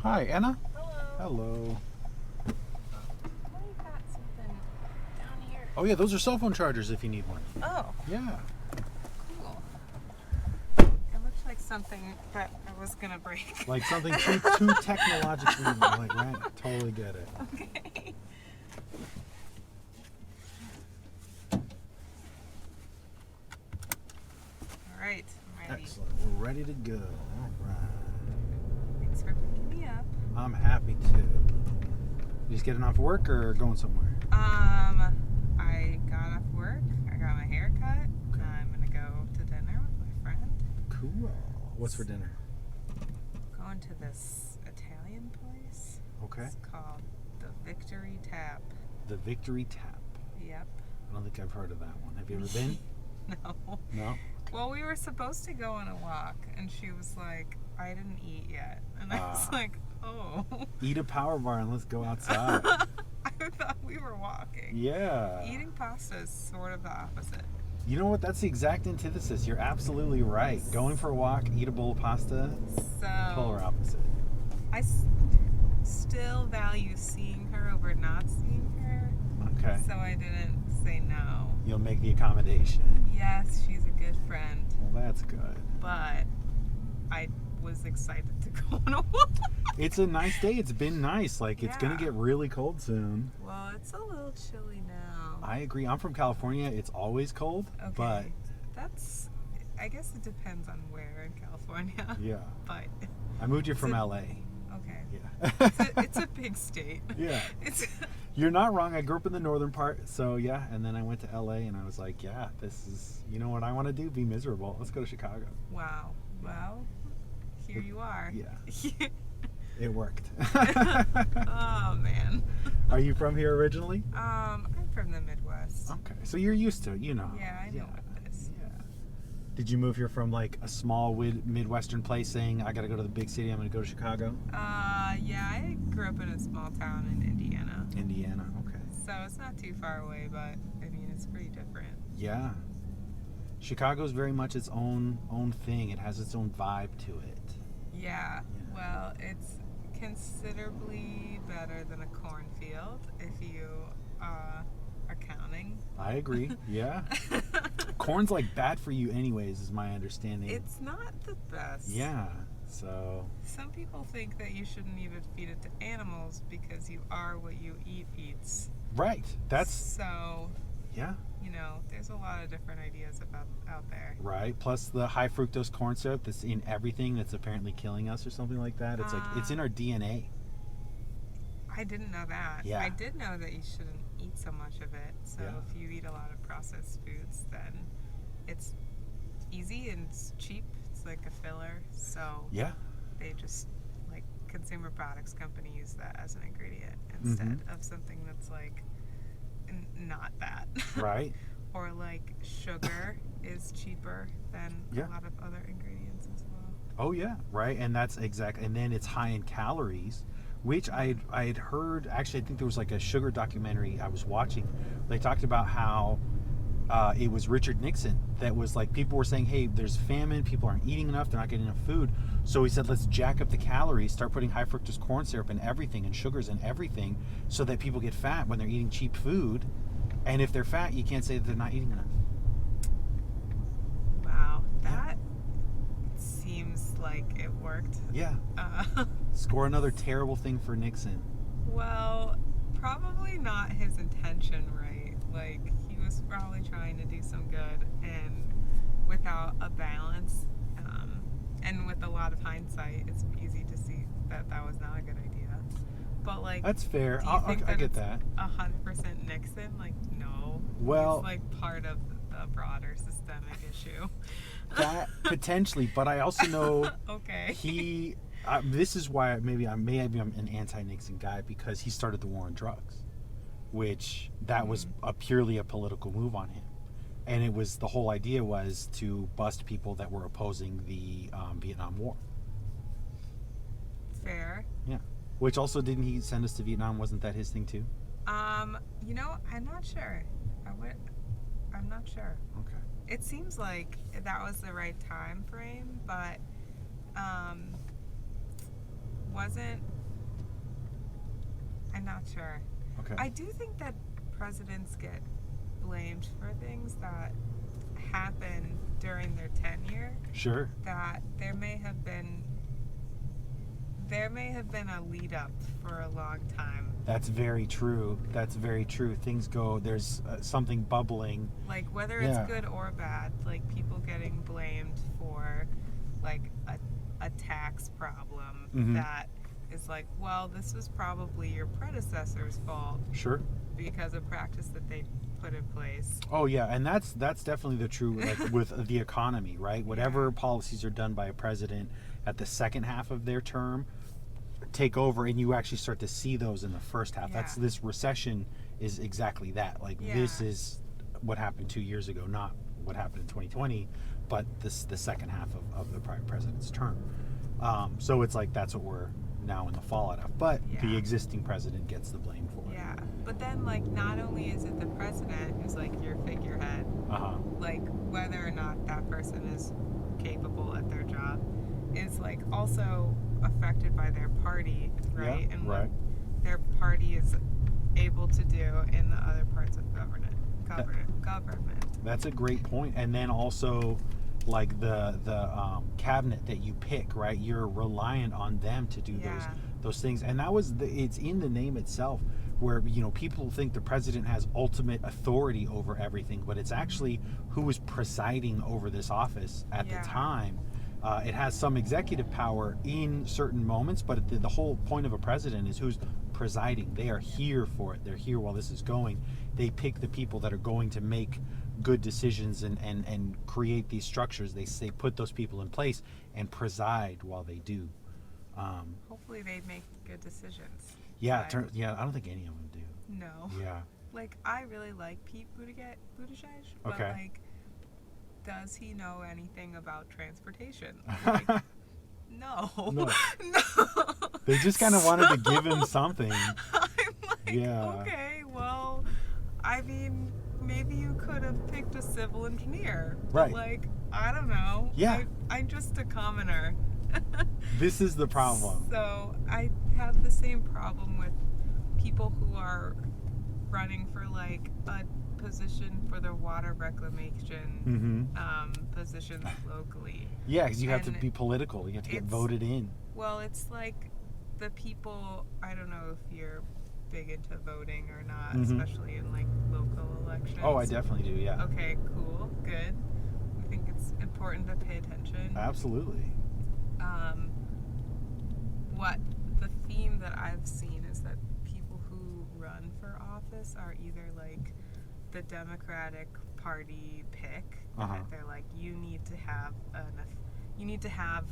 Hi, Anna. Hello. Hello. I got something down here. Oh yeah, those are cell phone chargers if you need one. Oh, Yeah. cool. It looks like something that I was gonna break. Like something too technologically like right? Totally get it. Okay. All right, I'm ready. Excellent. We're ready to go. All right. Thanks for picking me up. I'm happy to. You just getting off work or going somewhere? I got off work. I got my hair cut. Okay. I'm gonna go to dinner with my friend. Cool. What's for dinner? Going to this Italian place. Okay. It's called the Victory Tap. The Victory Tap. Yep. I don't think I've heard of that one. Have you ever been? No. No? Well, we were supposed to go on a walk, and she was like, I didn't eat yet. And I was like, oh. Eat a power bar and let's go outside. I thought we were walking. Yeah. Eating pasta is sort of the opposite. You know what? That's the exact antithesis. You're absolutely right. Going for a walk, eat a bowl of pasta, polar So opposite. I still value seeing her over not seeing her. Okay. So I didn't say no. You'll make the accommodation. Yes, she's a good friend, Well, that's good. but I was excited to go on a walk. It's a nice day. It's been nice. Like, it's going Yeah. to get really cold soon. Well, it's a little chilly now. I agree. I'm from California. It's always cold. Okay. But, I guess it depends on where in California. yeah. But, I moved here from a- LA. okay. Yeah. It's a big state. Yeah. It's, You're not wrong. I grew up in the northern part. So, yeah. And then I went to LA and I was like, yeah, this is, you know what I want to do? Be miserable. Let's go to Chicago. wow. Well, here you are. Yeah. It worked. Oh, man. Are you from here originally? I'm from the Midwest. Okay, so you're used to it, you know. Yeah, I know what it is. Yeah. Did you move here from like a small Midwestern place saying, I gotta go to the big city, I'm gonna go to Chicago? Yeah, I grew up in a small town in Indiana. Indiana, okay. So it's not too far away, but I mean, it's pretty different. Yeah. Chicago's very much its own thing. It has its own vibe to it. Yeah, Yeah. well, it's considerably better than a cornfield if you are counting. I agree, yeah. Corn's like bad for you anyways, is my understanding. It's not the best. Yeah, so... Some people think that you shouldn't even feed it to animals because you are what you eats. Right, that's... So, Yeah. you know, there's a lot of different ideas out there. Right, plus the high fructose corn syrup that's in everything that's apparently killing us or something like that. It's like, it's in our DNA. I didn't know that. Yeah. I did know that you shouldn't eat so much of it. So Yeah. if you eat a lot of processed foods, then it's easy and it's cheap. It's like a filler. So Yeah. they just, like, consumer products company use that as an ingredient instead of something that's like not that. Right. Or like sugar is cheaper than Yeah. a lot of other ingredients as well. Oh yeah, right, and that's exact. And then it's high in calories, which I had heard. Actually, I think there was like a sugar documentary I was watching. They talked about how it was Richard Nixon that was like, people were saying, hey, there's famine, people aren't eating enough, they're not getting enough food. So he said, let's jack up the calories, start putting high fructose corn syrup in everything and sugars in everything, so that people get fat when they're eating cheap food. And if they're fat, you can't say that they're not eating enough. Wow, that seems like it worked. Yeah. Score another terrible thing for Nixon. Well, probably not his intention, right? Like, he was probably trying to do some good, and without a balance, and with a lot of hindsight, it's easy to see that that was not a good idea. But, like, That's fair. do you think I that get it's that. 100% Nixon? Like, no. Well- It's like part of the broader systemic issue. That potentially, but I also know Okay. he. This is why maybe I'm an anti-Nixon guy, because he started the war on drugs, which that was purely a political move on him, and it was, the whole idea was to bust people that were opposing the Vietnam War. Fair. Yeah, which also, didn't he send us to Vietnam? Wasn't that his thing too? You know, I'm not sure. I'm not sure. Okay. It seems like that was the right time frame, but wasn't. I'm not sure. Okay. I do think that presidents get blamed for things that happen during their tenure. Sure. That there may have been a lead up for a long time. That's very true. Things go, there's something bubbling. Like, whether it's good or bad, like people getting blamed for like a tax problem that is like, well, this was probably your predecessor's fault. Sure. Because of practice that they put in place. Oh yeah, and that's definitely the true, like with the economy, right? Whatever policies are done by a president at the second half of their term take over, and you actually start to see those in the first half. That's this recession is exactly that. Like this is what happened 2 years ago, not what happened in 2020, but the second half of the prior president's term. So it's like that's what we're now in the fallout of. But the existing president gets the blame for it. Yeah, but then like not only is it the president who's like your figurehead, like whether or not that person is capable at their job is like also affected by their party, right? Yeah, and what their party is able to do in the other parts of government. That's a great point. And then also like the cabinet that you pick, right? You're reliant on them to do those things. And that was it's in the name itself, where people think the president has ultimate authority over everything, but it's actually who is presiding over this office at the time. It has some executive power in certain moments, but the whole point of a president is who's presiding. They are here for it. They're here while this is going. They pick the people that are going to make good decisions and create these structures. They put those people in place and preside while they do. Hopefully they make good decisions. Yeah, I don't think any of them do. No. Yeah. Like, I really like Pete Buttigieg, but like, does he know anything about transportation? Like, no. No. They just kind of wanted to give him something. I'm like, okay, well, I mean, maybe you could have picked a civil engineer. Right. But like, I don't know. Yeah. I'm just a commoner. This is the problem. So I have the same problem with people who are running for like a position for the water reclamation positions locally. Yeah, because you have to be political. You have to get voted in. Well, it's like the people, I don't know if you're big into voting or not, especially in like local elections. Oh, I definitely do, yeah. Okay, cool, good. I think it's important to pay attention. Absolutely. What the theme that I've seen is that people who run for office are either like the Democratic Party pick. They're like, you need to have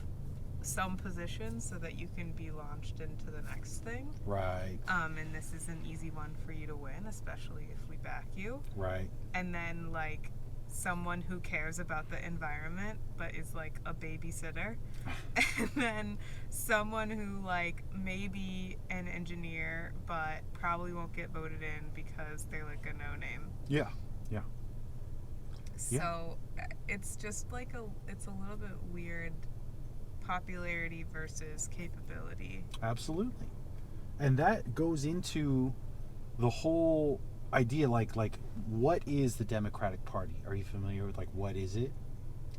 some position so that you can be launched into the next thing. Right. And this is an easy one for you to win, especially if we back you. Right. And then like someone who cares about the environment but is like a babysitter. And then someone who like may be an engineer but probably won't get voted in because they're like a no-name. Yeah. Yeah. So it's just like it's a little bit weird, popularity versus capability. Absolutely. And that goes into the whole idea, like what is the Democratic Party? Are you familiar with like what is it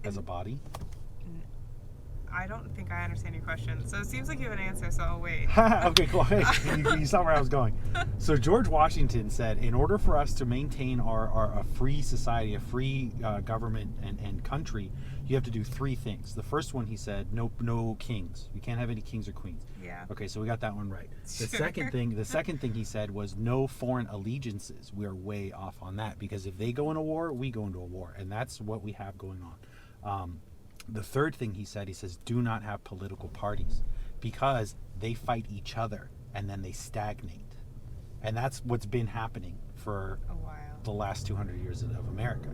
as a body? I don't think I understand your question. So it seems like you have an answer, so I'll wait. Okay, cool. Hey, you saw where I was going. So George Washington said, in order for us to maintain a free society, a free government and country, you have to do three things. The first one, he said, no kings. You can't have any kings or queens. Yeah. Okay, so we got that one right. The second thing he said was no foreign allegiances. We are way off on that, because if they go into a war, we go into a war, and that's what we have going on. The third thing he says, do not have political parties, because they fight each other and then they stagnate. And that's what's been happening for a while, the last 200 years of America.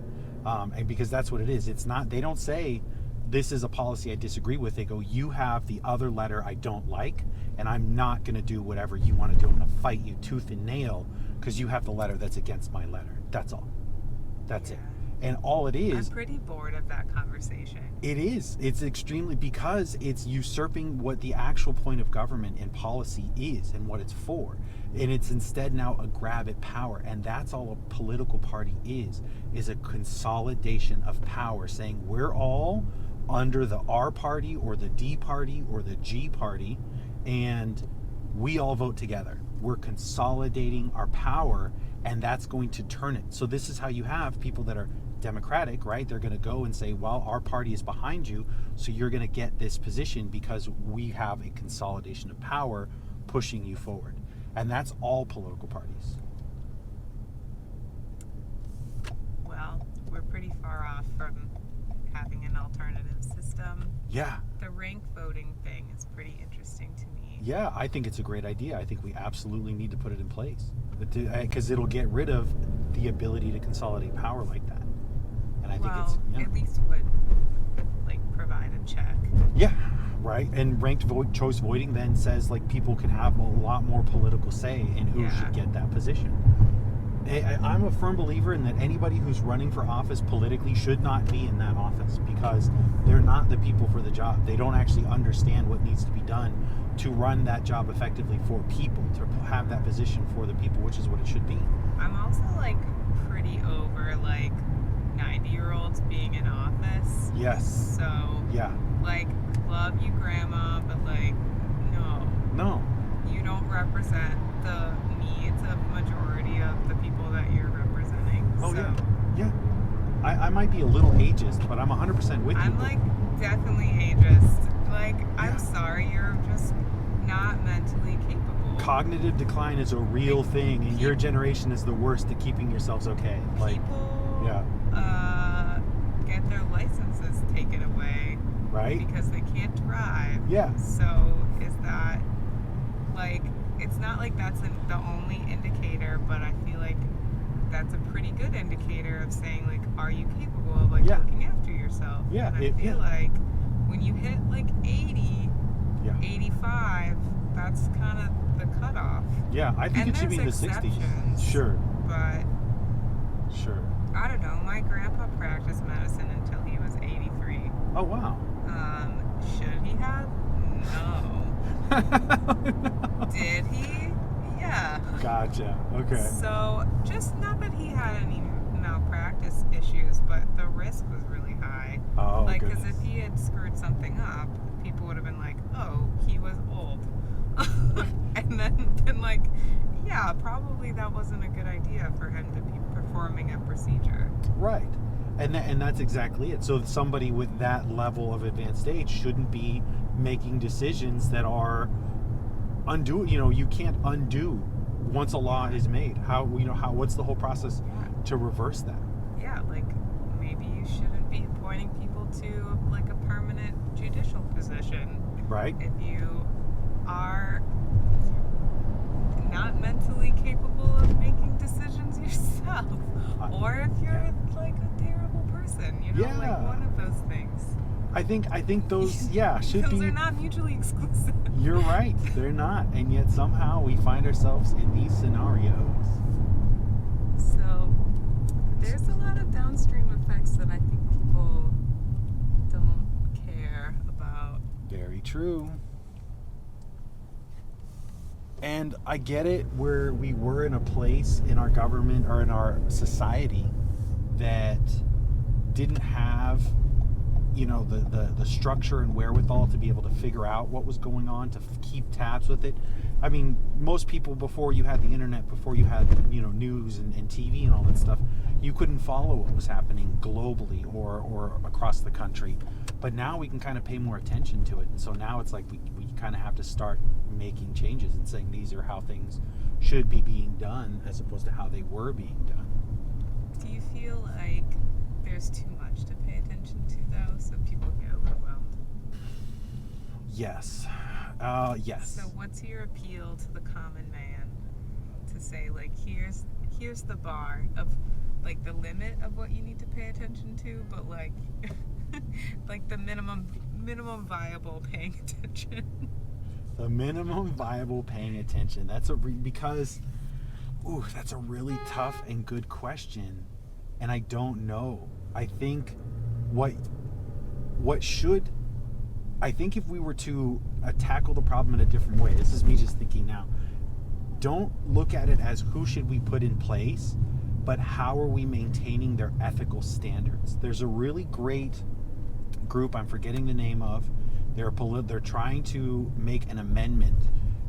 And because that's what it is. It's not, they don't say, this is a policy I disagree with. They go, you have the other letter I don't like, and I'm not going to do whatever you want to do. I'm going to fight you tooth and nail because you have the letter that's against my letter. That's all. That's it. And all it is, I'm pretty bored of that conversation. it is. It's extremely, because it's usurping what the actual point of government and policy is and what it's for. And it's instead now a grab at power. And that's all a political party is a consolidation of power, saying we're all under the R party or the D party or the G party, and we all vote together. We're consolidating our power, and that's going to turn it. So this is how you have people that are Democratic, right? They're going to go and say, well, our party is behind you, so you're going to get this position because we have a consolidation of power pushing you forward. And that's all political parties. Well, we're pretty far off from having an alternative system. Yeah. The rank voting thing is pretty interesting to me. Yeah, I think it's a great idea. I think we absolutely need to put it in place because it'll get rid of the ability to consolidate power like that. And I think at least would like provide a check. Yeah, right. And ranked choice voting then says like people can have a lot more political say in who should get that position. I'm a firm believer in that anybody who's running for office politically should not be in that office because they're not the people for the job. They don't actually understand what needs to be done to run that job effectively for people, to have that position for the people, which is what it should be. I'm also like pretty over like 90-year-olds being in office. Yes. So yeah, like love you grandma, but like no, you don't represent the needs of majority of the people that you're representing. Oh so, yeah. I might be a little ageist, but I'm 100% with you. I'm like definitely ageist. Like I'm sorry, you're just not mentally capable. Cognitive decline is a real thing, and your generation is the worst at keeping yourselves okay. Like people get their licenses taken away, right? Because they can't drive. Yeah. So is that like, it's not like that's the only indicator, but I feel like that's a pretty good indicator of saying like, are you capable of like looking after yourself? Yeah. And I feel like when you hit like 80, 85, that's kind of the cutoff. Yeah, I think it should be in the 60s. Sure. But sure. I don't know. My grandpa practiced medicine until he was 83. Oh wow. Should he have? No. No. Did he? Yeah. Gotcha. Okay. So, just not that he had any malpractice issues, but the risk was really high. Oh, like, because if he had screwed something up, people would have been like, "Oh, he was old," and then like, yeah, probably that wasn't a good idea for him to be performing a procedure. Right. And that's exactly it. So somebody with that level of advanced age shouldn't be making decisions that are undo. You know, you can't undo once a law is made. What's the whole process to reverse that? Yeah, like maybe you shouldn't be appointing people to like a permanent judicial position. Right. If you are not mentally capable of making decisions yourself, or if you're like a terrible person, like one of those things. I think those should those be. Those are not mutually exclusive. You're right, they're not, and yet somehow we find ourselves in these scenarios. So there's a lot of downstream effects that I think people don't care about. Very true. And I get it where we were in a place in our government or in our society that didn't have, the structure and wherewithal to be able to figure out what was going on, to keep tabs with it. I mean, most people, before you had the internet, before you had, news and TV and all that stuff, you couldn't follow what was happening globally or across the country. But now we can kind of pay more attention to it. And so now it's like we kind of have to start making changes and saying these are how things should be being done as opposed to how they were being done. Do you feel like there's too much to pay attention to, though, so people get overwhelmed? Yes. Yes. So what's your appeal to the common man to say, like, here's the bar of, like, the limit of what you need to pay attention to, but, like, like the minimum viable paying attention? The minimum viable paying attention. That's a really tough and good question. and I don't know. I think I think if we were to tackle the problem in a different way, this is me just thinking now, don't look at it as who should we put in place, but how are we maintaining their ethical standards. There's a really great group, I'm forgetting the name of, they're trying to make an amendment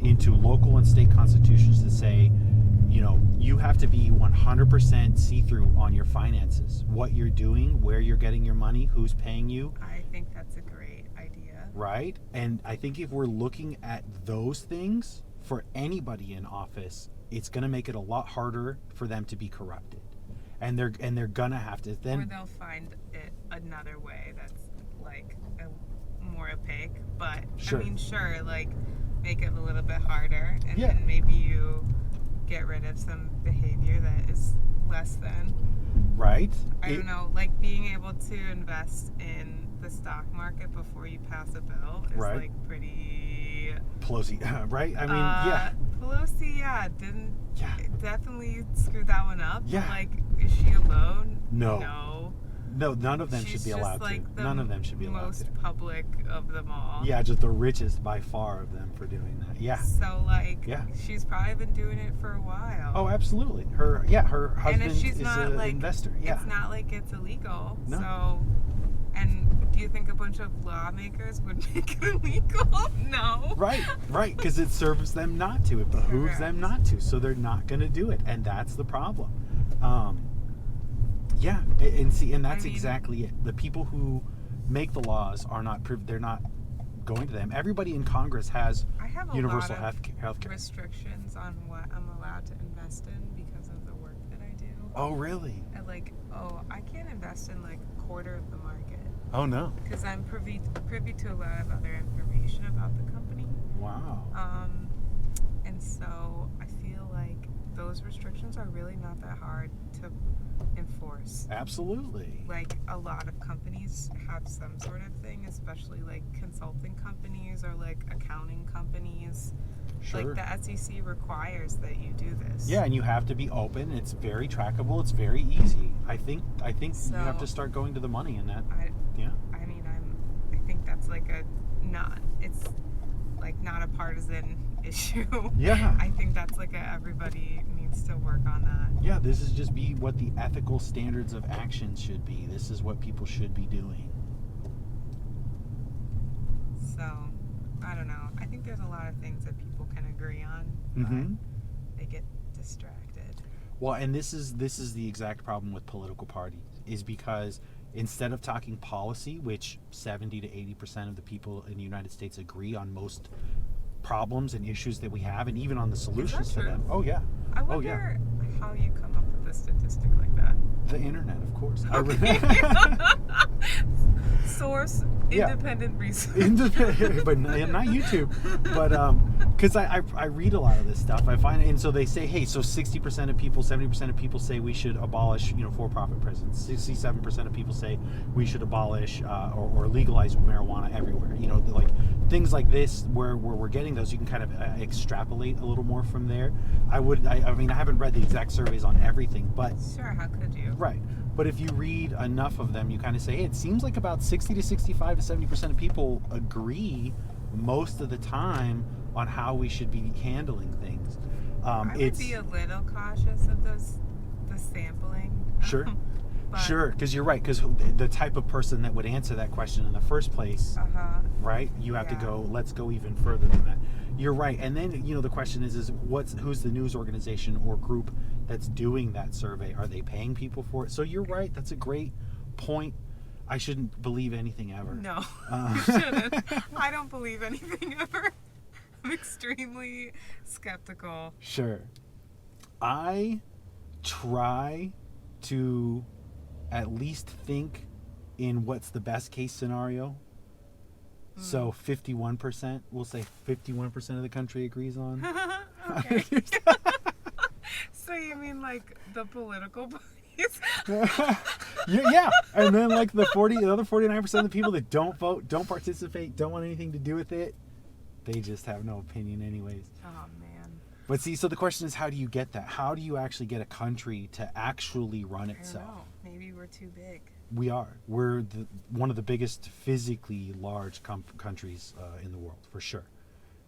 into local and state constitutions to say, you have to be 100% see-through on your finances, what you're doing, where you're getting your money, who's paying you. I think that's a great idea. Right? And I think if we're looking at those things for anybody in office, it's going to make it a lot harder for them to be corrupted. And they're going to have to then, or they'll find it another way that's like more opaque, but Sure. I mean, sure, like make it a little bit harder, and Yeah. then maybe you get rid of some behavior that is less than. right? I don't know, like being able to invest in the stock market before you pass a bill is Right. like pretty. Pelosi, right? I mean, yeah. Pelosi, definitely screwed that one up. Yeah. Like, is she alone? No. No, none of them She's should be just allowed like to. None of them should be allowed to. most public of them all. Yeah, just the richest by far of them for doing that. Yeah. So like, Yeah. she's probably been doing it for a while. Oh, absolutely. Her husband and if she's is not an like investor. Yeah. it's not like it's illegal. No. So, and do you think a bunch of lawmakers would make it illegal? No. Right. Because it serves them not to. It behooves them not to. So they're not going to do it, and that's the problem. Yeah, and that's exactly it. The people who make the laws are not. They're not going to them. Everybody in Congress has I have a universal lot of health care. restrictions on what I'm allowed to invest in because of the work that I do. Oh, really? And like, I can't invest in like a quarter of the market Oh, no. because I'm privy to a lot of other information about the company. Wow. And so I feel like those restrictions are really not that hard to enforce. Absolutely. Like a lot of companies have some sort of thing, especially like consulting companies or like accounting companies. Sure. Like the SEC requires that you do this. Yeah, and you have to be open. It's very trackable. It's very easy. I think So, you have to start going to the money in that. Yeah. I mean, I think that's like it's like not a partisan issue. Yeah. I think that's like everybody needs to work on that. Yeah, this is just be what the ethical standards of action should be. This is what people should be doing. So, I don't know. I think there's a lot of things that people can agree on, Mm-hmm. but they get distracted. Well, and this is the exact problem with political parties, is because instead of talking policy, which 70 to 80% of the people in the United States agree on most problems and issues that we have, and even on the solutions to true? them. Oh yeah. I Oh yeah. wonder how you come up with a statistic like that. The internet, of course. Okay. Source, Yeah. independent research. But not YouTube. But because I read a lot of this stuff, I find, and so they say, hey, so 60% of people, 70% of people say we should abolish, for-profit prisons. 67% of people say we should abolish or legalize marijuana everywhere. Like things like this, where we're getting those, you can kind of extrapolate a little more from there. I mean, I haven't read the exact surveys on everything, but Sure, how could you? right. But if you read enough of them, you kind of say, hey, it seems like about 60 to 65 to 70% of people agree most of the time on how we should be handling things. I would be a little cautious of the sampling. Sure. But, Sure, because you're right, because the type of person that would answer that question in the first place, right? You have to Yeah. go, let's go even further than that. You're right. And then, the question is who's the news organization or group that's doing that survey? Are they paying people for it? So you're right. That's a great point. I shouldn't believe anything ever. No, you shouldn't. I don't believe anything ever. I'm extremely skeptical. Sure. I try to at least think in what's the best case scenario. So 51%, we'll say 51% of the country agrees on. Okay. So you mean like the political parties? Yeah. And then like the other 49% of the people that don't vote, don't participate, don't want anything to do with it, they just have no opinion anyways. Oh man. But see, so the question is, how do you get that? How do you actually get a country to actually run itself? we're too big. We are. We're one of the biggest physically large countries in the world, for sure.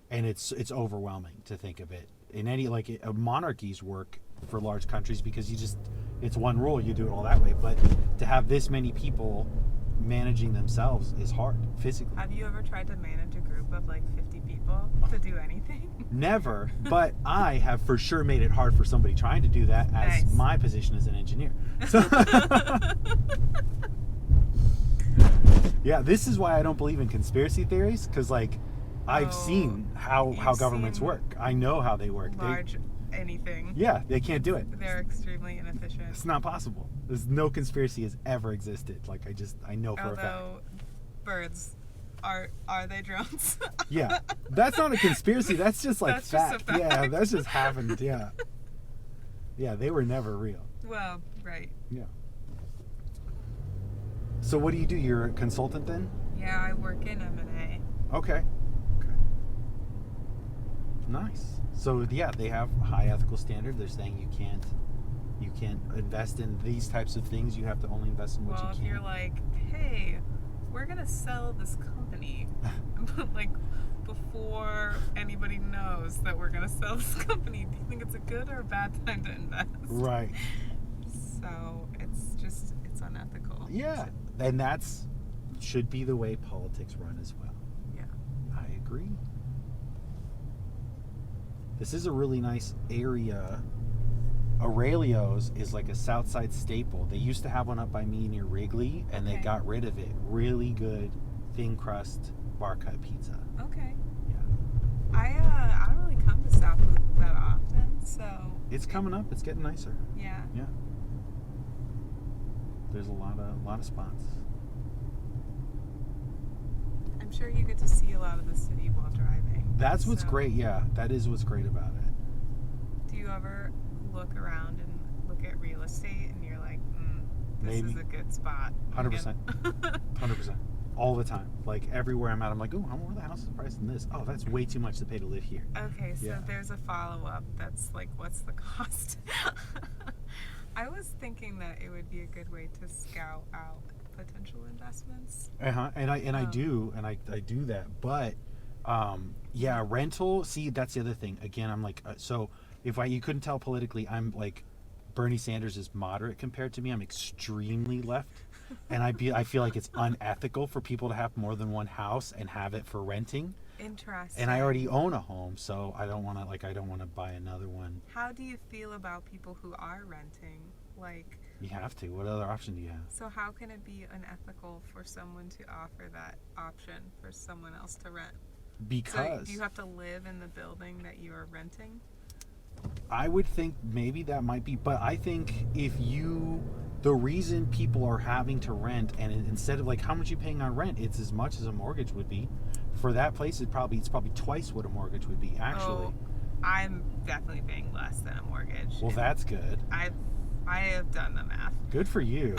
And it's overwhelming to think of it. In any, like, monarchies work for large countries because it's one rule, you do it all that way. But to have this many people managing themselves is hard, physically. Have you ever tried to manage a group of like 50 people to do anything? Never, but I have for sure made it hard for somebody trying to do that as Nice. my position as an engineer. So yeah, this is why I don't believe in conspiracy theories, because like I've seen how you've governments seen work. I know how they work. Large anything. Yeah, they can't do it. They're extremely inefficient. It's not possible. There's no conspiracy has ever existed. Like I know for a fact. Although birds are they drones? Yeah, that's not a conspiracy. That's just like That's just fact. a fact. Yeah, that's just happened. Yeah, yeah, they were never real. Well, right. Yeah. So what do you do? You're a consultant then? Yeah, I work in M&A. Okay. Okay. Nice. So yeah, they have high ethical standard. They're saying you can't invest in these types of things. You have to only invest in what Well, you if can. you're like, hey, we're gonna sell this company, like before anybody knows that we're gonna sell this company, do you think it's a good or a bad time to invest? Right. So it's unethical. Yeah, and should be the way politics run as well. Yeah. I agree. This is a really nice area. Aurelio's is like a South Side staple. They used to have one up by me near Wrigley, and they Okay. got rid of it. Really good, thin crust bar cut pizza. Okay. Yeah, I don't really come to South Loop that often, so it's coming up. It's getting nicer. yeah. Yeah, there's a lot of spots. I'm sure you get to see a lot of the city while driving. That's what's So, great. Yeah, that is what's great about it. Do you ever look around and look at real estate and you're like, this Maybe. is a good spot? 100%. 100%. All the time. Like everywhere I'm at, I'm like, oh, where the house is priced in this? Oh, that's way too much to pay to live here. Okay, so Yeah. there's a follow-up that's like, what's the cost? I was thinking that it would be a good way to scout out potential investments. And I do that, but yeah, rental. See, that's the other thing. Again, I'm like, so if you couldn't tell politically, I'm like, Bernie Sanders is moderate compared to me. I'm extremely left, and I feel like it's unethical for people to have more than one house and have it for renting. Interesting. And I already own a home, so I don't want to buy another one. How do you feel about people who are renting? Like, You have to. What other option do you have? so how can it be unethical for someone to offer that option for someone else to rent? So Because do you have to live in the building that you are renting? I would think maybe that might be, but I think the reason people are having to rent, and instead of like how much you paying on rent, it's as much as a mortgage would be. For that place, it's probably twice what a mortgage would be actually. Oh, I'm definitely paying less than a mortgage. Well, that's good. I have done the math. Good for you.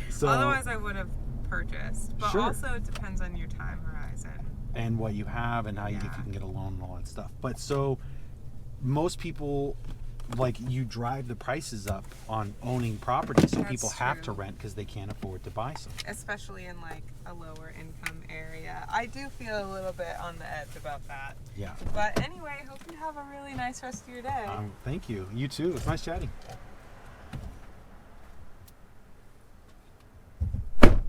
So, Otherwise, I would have purchased. But Sure. also, it depends on your time horizon. and what you have and how if you Yeah. can get a loan and all that stuff. But so most people, like, you drive the prices up on owning property, so That's people have to true. rent because they can't afford to buy something. Especially in like a lower income area. I do feel a little bit on the edge about that. Yeah. But anyway, hope you have a really nice rest of your day. Thank you. You too. It's nice chatting.